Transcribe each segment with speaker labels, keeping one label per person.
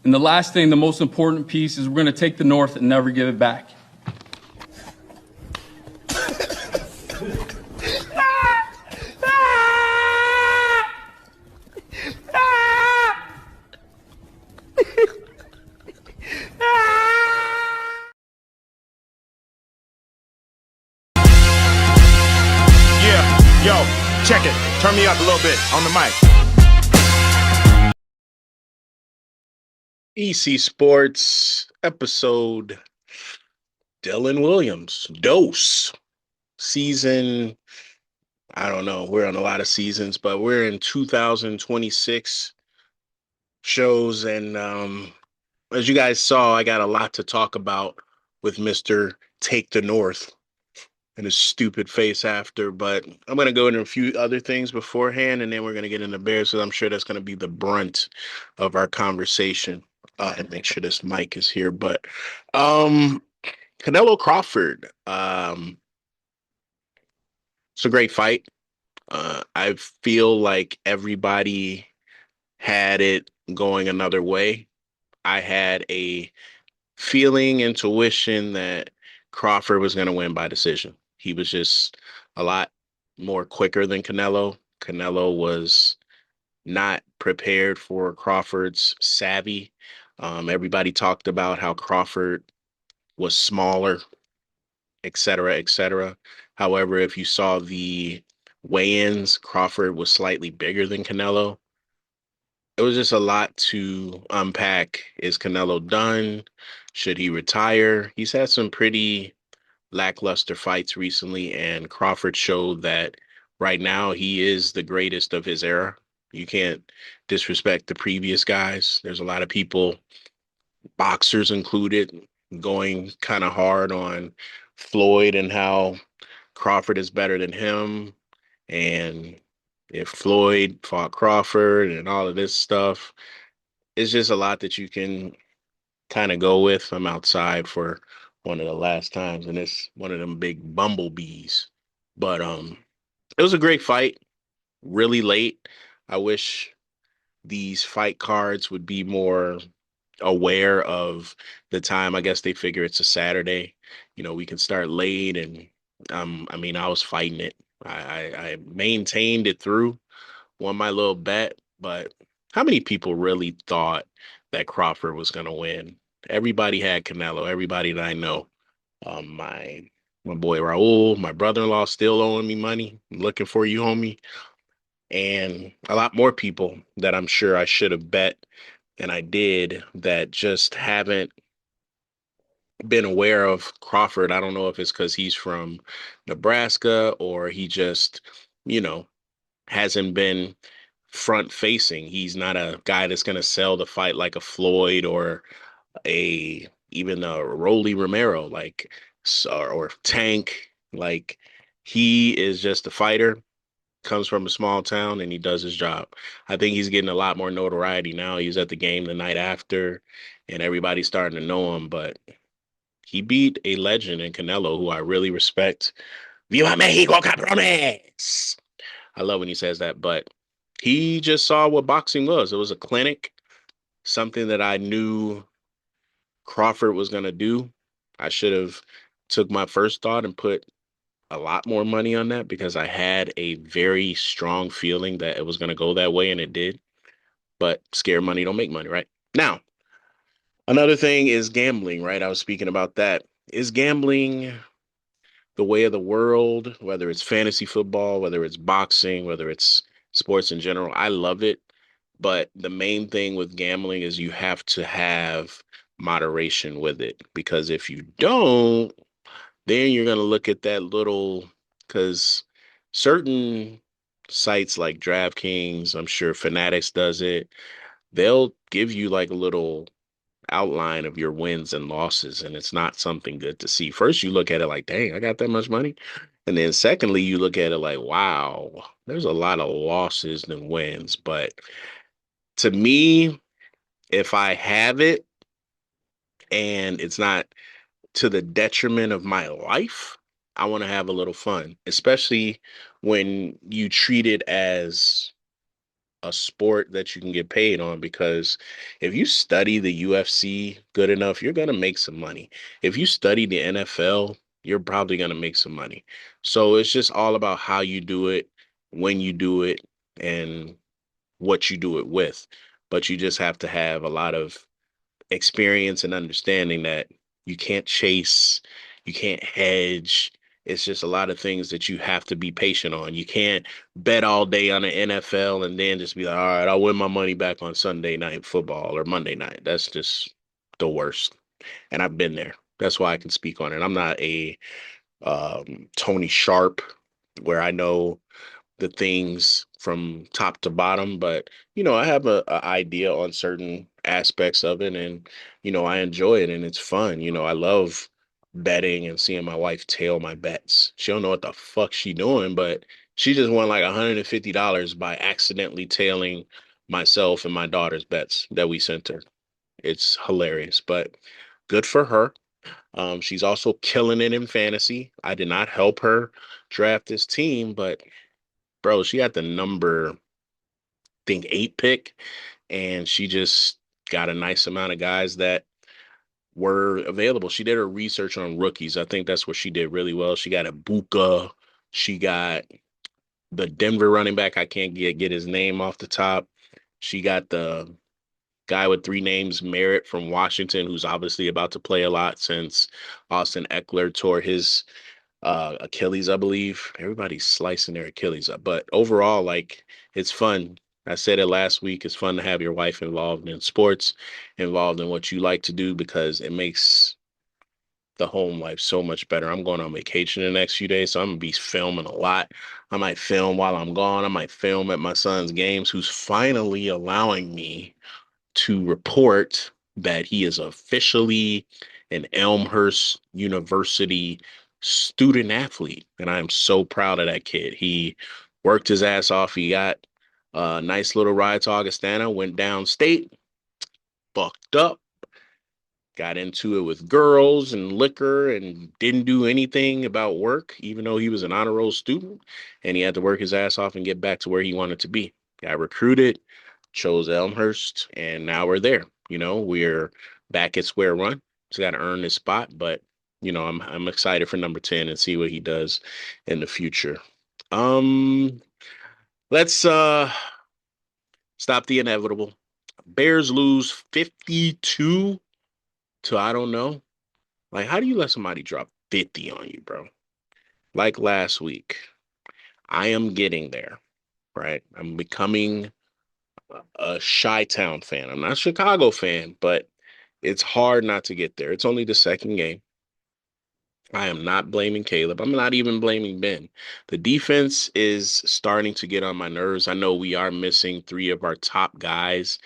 Speaker 1: And the last thing, the most important piece, is we're going to take the North and never give it back.
Speaker 2: Yo, check it. Turn me up a little bit on the mic. ECSports episode Dylan Williams, Dose. Season, I don't know. We're on a lot of seasons, but we're in 2026 shows. And as you guys saw, I got a lot to talk about with Mr. Take the North and his stupid face after, but I'm going to go into a few other things beforehand, and then we're going to get into Bears, so I'm sure that's going to be the brunt of our conversation. And make sure this mic is here, but Canelo Crawford, it's a great fight. I feel like everybody had it going another way. I had a feeling, intuition that Crawford was going to win by decision. He was just a lot more quicker than Canelo. Canelo was not prepared for Crawford's savvy. Everybody talked about how Crawford was smaller, et cetera, et cetera. However, if you saw the weigh-ins, Crawford was slightly bigger than Canelo. It was just a lot to unpack. Is Canelo done? Should he retire? He's had some pretty lackluster fights recently, and Crawford showed that right now he is the greatest of his era. You can't disrespect the previous guys. There's a lot of people, boxers included, going kind of hard on Floyd and how Crawford is better than him. And if Floyd fought Crawford and all of this stuff, it's just a lot that you can kind of go with. I'm outside for one of the last times, and it's one of them big bumblebees. But it was a great fight, really late. I wish these fight cards would be more aware of the time. I guess they figure it's a Saturday. We can start late, and I was fighting it. I maintained it through, won my little bet, but how many people really thought that Crawford was going to win? Everybody had Canelo. Everybody that I know. My boy Raul, my brother-in-law, still owing me money. I'm looking for you, homie. And a lot more people that I'm sure I should have bet, and I did, that just haven't been aware of Crawford. I don't know if it's because he's from Nebraska or he just, you know, hasn't been front facing. He's not a guy that's going to sell the fight like a Floyd or even a Rolly Romero, or Tank. Like, he is just a fighter, comes from a small town, and he does his job. I think he's getting a lot more notoriety now. He was at the game the night after, and everybody's starting to know him, but he beat a legend in Canelo, who I really respect. Viva Mexico, cabrones! I love when he says that, but he just saw what boxing was. It was a clinic, something that I knew Crawford was going to do. I should have took my first thought and put a lot more money on that, because I had a very strong feeling that it was going to go that way, and it did. But scared money don't make money, right? Now, another thing is gambling, right? I was speaking about that. Is gambling the way of the world, whether it's fantasy football, whether it's boxing, whether it's sports in general? I love it. But the main thing with gambling is you have to have moderation with it, because if you don't, then you're going to look at that little, because certain sites like DraftKings, I'm sure Fanatics does it, they'll give you like a little outline of your wins and losses, and it's not something good to see. First, you look at it like, dang, I got that much money. And then secondly, you look at it like, wow, there's a lot of losses than wins. But to me, if I have it and it's not to the detriment of my life, I want to have a little fun, especially when you treat it as a sport that you can get paid on, because if you study the UFC good enough, you're going to make some money. If you study the NFL, you're probably going to make some money. So it's just all about how you do it, when you do it, and what you do it with. But you just have to have a lot of experience and understanding that you can't chase, you can't hedge. It's just a lot of things that you have to be patient on. You can't bet all day on the NFL and then just be like, all right, I'll win my money back on Sunday night football or Monday night. That's just the worst. And I've been there. That's why I can speak on it. I'm not a Tony Sharp where I know the things from top to bottom, but I have a idea on certain aspects of it, and I enjoy it and it's fun. I love betting and seeing my wife tail my bets. She don't know what the fuck she doing, but she just won like $150 by accidentally tailing myself and my daughter's bets that we sent her. It's hilarious, but good for her. She's also killing it in fantasy. I did not help her draft this team, but bro, she had the number, I think, 8 pick, and she just got a nice amount of guys that were available. She did her research on rookies. I think that's what she did really well. She got a Buka. She got the Denver running back. I can't get his name off the top. She got the guy with three names, Merritt from Washington, who's obviously about to play a lot since Austin Eckler tore his Achilles, I believe. Everybody's slicing their Achilles up. But overall, like, it's fun. I said it last week. It's fun to have your wife involved in sports, involved in what you like to do, because it makes the home life so much better. I'm going on vacation the next few days, so I'm gonna be filming a lot. I might film while I'm gone. I might film at my son's games, who's finally allowing me to report that he is officially an Elmhurst University student athlete. And I am so proud of that kid. He worked his ass off. He got a nice little ride to Augustana, went downstate, fucked up, got into it with girls and liquor, and didn't do anything about work, even though he was an honor roll student. And he had to work his ass off and get back to where he wanted to be. Got recruited, chose Elmhurst, and now we're there. We're back at square one. He's got to earn this spot, but I'm excited for number 10 and see what he does in the future. Um, let's stop the inevitable. Bears lose 52 to, I don't know. Like, how do you let somebody drop 50 on you, bro? Like last week, I am getting there, right? I'm becoming a Chi-Town fan. I'm not a Chicago fan, but it's hard not to get there. It's only the second game. I am not blaming Caleb. I'm not even blaming Ben. The defense is starting to get on my nerves. I know we are missing three of our top guys,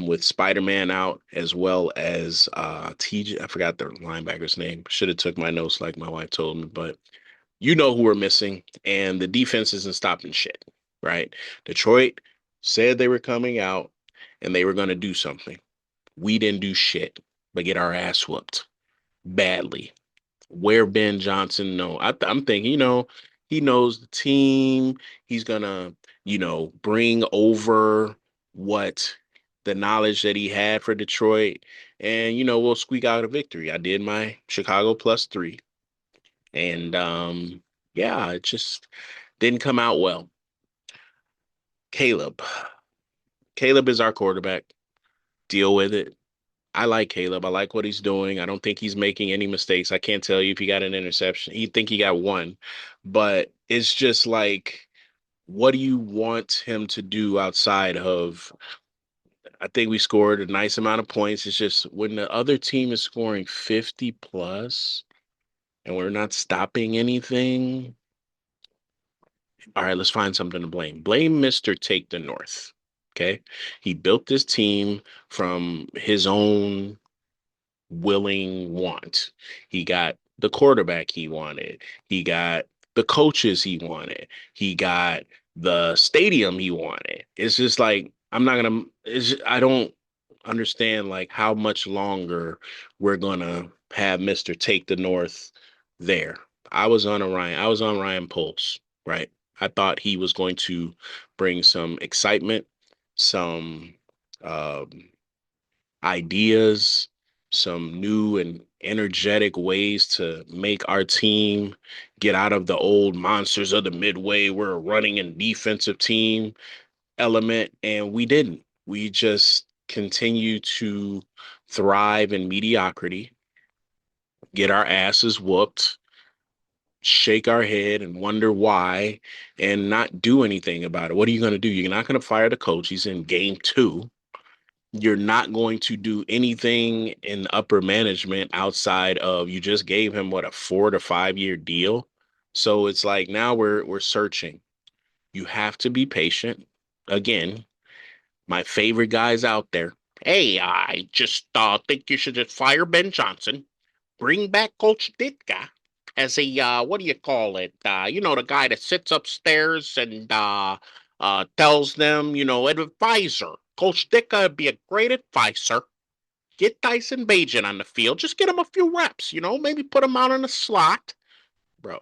Speaker 2: with Spider-Man out, as well as TJ. I forgot the linebacker's name. Should have took my notes like my wife told me, but you know who we're missing, and the defense isn't stopping shit, right? Detroit said they were coming out and they were going to do something. We didn't do shit, but get our ass whooped badly. Where Ben Johnson? No, I'm thinking, he knows the team. He's gonna, bring over what the knowledge that he had for Detroit, and we'll squeak out a victory. I did my Chicago +3, and yeah, it just didn't come out well. Caleb, Caleb is our quarterback. Deal with it. I like Caleb. I like what he's doing. I don't think he's making any mistakes. I can't tell you if he got an interception. He think he got one, but it's just like, what do you want him to do outside of? I think we scored a nice amount of points. It's just when the other team is scoring 50 plus and we're not stopping anything. All right, let's find something to blame. Blame Mr. Take the North. Okay. He built this team from his own willing want. He got the quarterback he wanted. He got the coaches he wanted. He got the stadium he wanted. It's just like, I'm not gonna. I don't understand like how much longer we're gonna have Mister Take the North there. I was on Ryan Poles, right? I thought he was going to bring some excitement, some um, ideas, some new and energetic ways to make our team get out of the old monsters of the midway. We're a running and defensive team element, and we didn't. We just continue to thrive in mediocrity, get our asses whooped, shake our head and wonder why, and not do anything about it. What are you going to do? You're not going to fire the coach. He's in game 2. You're not going to do anything in upper management outside of you just gave him what, a 4 to 5 year deal. So it's like now we're searching. You have to be patient. Again, my favorite guys out there. Hey, I just think you should just fire Ben Johnson, bring back Coach Ditka as a what do you call it? The guy that sits upstairs and tells them, advisor. Coach Ditka would be a great advisor. Get Dyson Bajan on the field. Just get him a few reps, maybe put him out in a slot. Bro,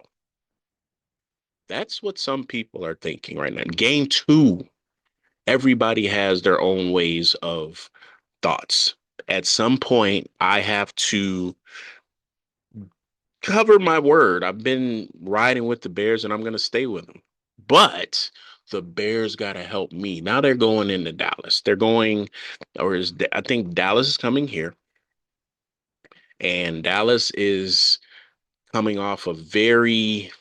Speaker 2: that's what some people are thinking right now. Game 2, everybody has their own ways of thoughts. At some point, I have to cover my word. I've been riding with the Bears and I'm going to stay with them. But the Bears got to help me. Now they're going into Dallas. They're going, I think Dallas is coming here. And Dallas is coming off a very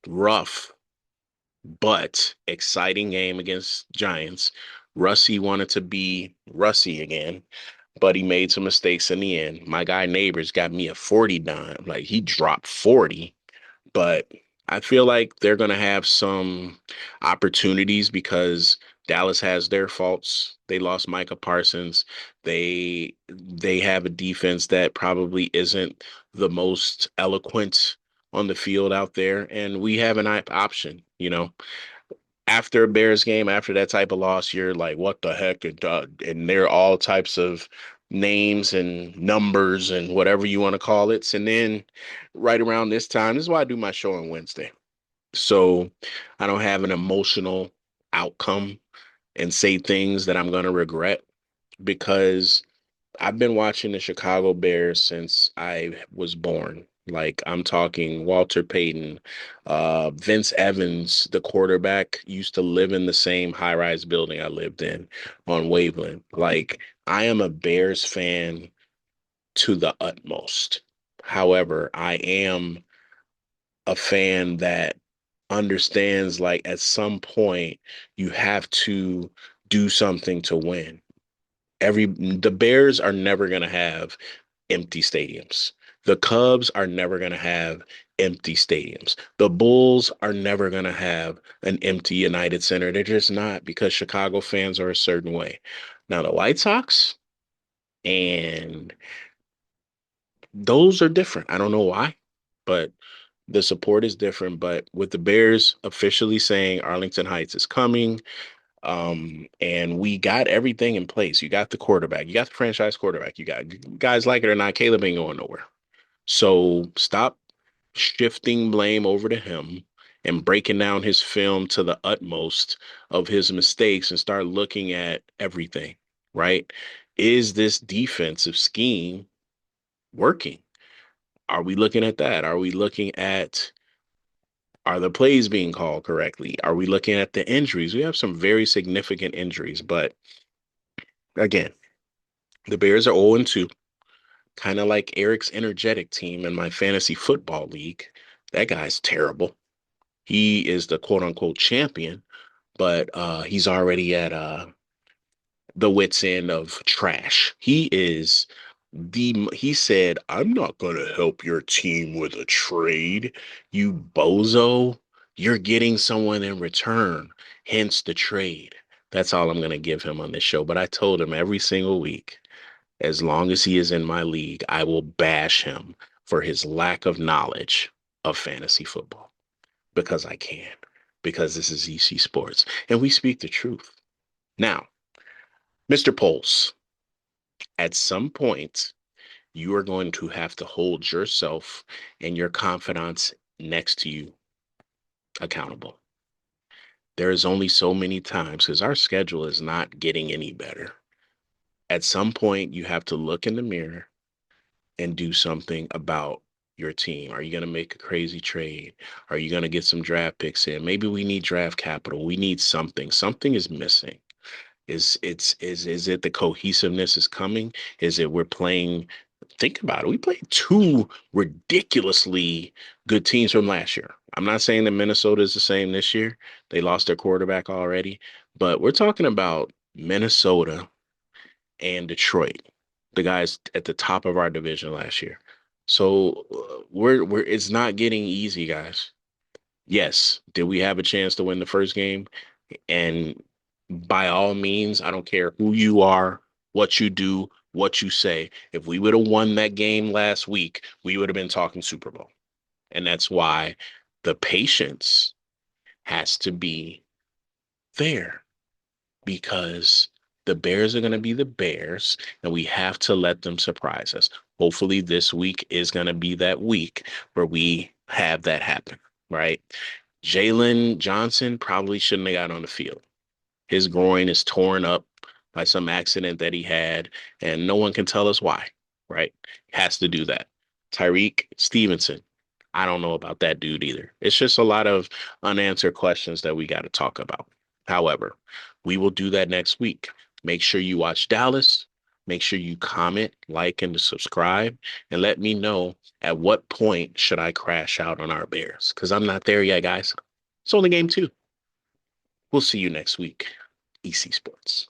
Speaker 2: rough but exciting game against Giants. Russie wanted to be Russie again, but he made some mistakes in the end. My guy Neighbors got me a 40 dime. Like he dropped 40, but I feel like they're going to have some opportunities because Dallas has their faults. They lost Micah Parsons. They have a defense that probably isn't the most eloquent on the field out there, and we have an option. After a Bears game, after that type of loss, you're like, what the heck? And there are all types of names and numbers and whatever you want to call it. And then right around this time, this is why I do my show on Wednesday. So I don't have an emotional outcome and say things that I'm going to regret because I've been watching the Chicago Bears since I was born. Like I'm talking Walter Payton, Vince Evans, the quarterback, used to live in the same high-rise building I lived in on Waveland. Like I am a Bears fan to the utmost. However, I am a fan that understands like at some point you have to do something to win. The Bears are never going to have empty stadiums. The Cubs are never going to have empty stadiums. The Bulls are never going to have an empty United Center. They're just not because Chicago fans are a certain way. Now, the White Sox, and those are different. I don't know why, but the support is different. But with the Bears officially saying Arlington Heights is coming, and we got everything in place. You got the quarterback, you got the franchise quarterback, you got guys like it or not, Caleb ain't going nowhere. So stop shifting blame over to him and breaking down his film to the utmost of his mistakes and start looking at everything, right? Is this defensive scheme working? Are we looking at that? Are we looking at are the plays being called correctly? Are we looking at the injuries? We have some very significant injuries, but again, the Bears are 0-2, kind of like Eric's energetic team in my fantasy football league. That guy's terrible. He is the quote unquote champion, but he's already at the wits end of trash. He said, I'm not going to help your team with a trade. You bozo, you're getting someone in return, hence the trade. That's all I'm going to give him on this show. But I told him every single week, as long as he is in my league, I will bash him for his lack of knowledge of fantasy football because I can, because this is EC Sports and we speak the truth. Now, Mr. Poles, at some point, you are going to have to hold yourself and your confidants next to you accountable. There is only so many times because our schedule is not getting any better. At some point, you have to look in the mirror and do something about your team. Are you going to make a crazy trade? Are you going to get some draft picks in? Maybe we need draft capital. We need something. Something is missing. Is it the cohesiveness is coming? Is it we're playing? Think about it. We played two ridiculously good teams from last year. I'm not saying that Minnesota is the same this year. They lost their quarterback already, but we're talking about Minnesota and Detroit, the guys at the top of our division last year. So we're it's not getting easy, guys. Yes, did we have a chance to win the first game? And by all means, I don't care who you are, what you do, what you say. If we would have won that game last week, we would have been talking Super Bowl. And that's why the patience has to be there because the Bears are going to be the Bears and we have to let them surprise us. Hopefully, this week is going to be that week where we have that happen, right? Jalen Johnson probably shouldn't have got on the field. His groin is torn up by some accident that he had, and no one can tell us why, right? Has to do that. Tyreek Stevenson. I don't know about that dude either. It's just a lot of unanswered questions that we got to talk about. However, we will do that next week. Make sure you watch Dallas. Make sure you comment, like, and subscribe, and let me know at what point should I crash out on our Bears because I'm not there yet, guys. It's only game two. We'll see you next week. EC Sports.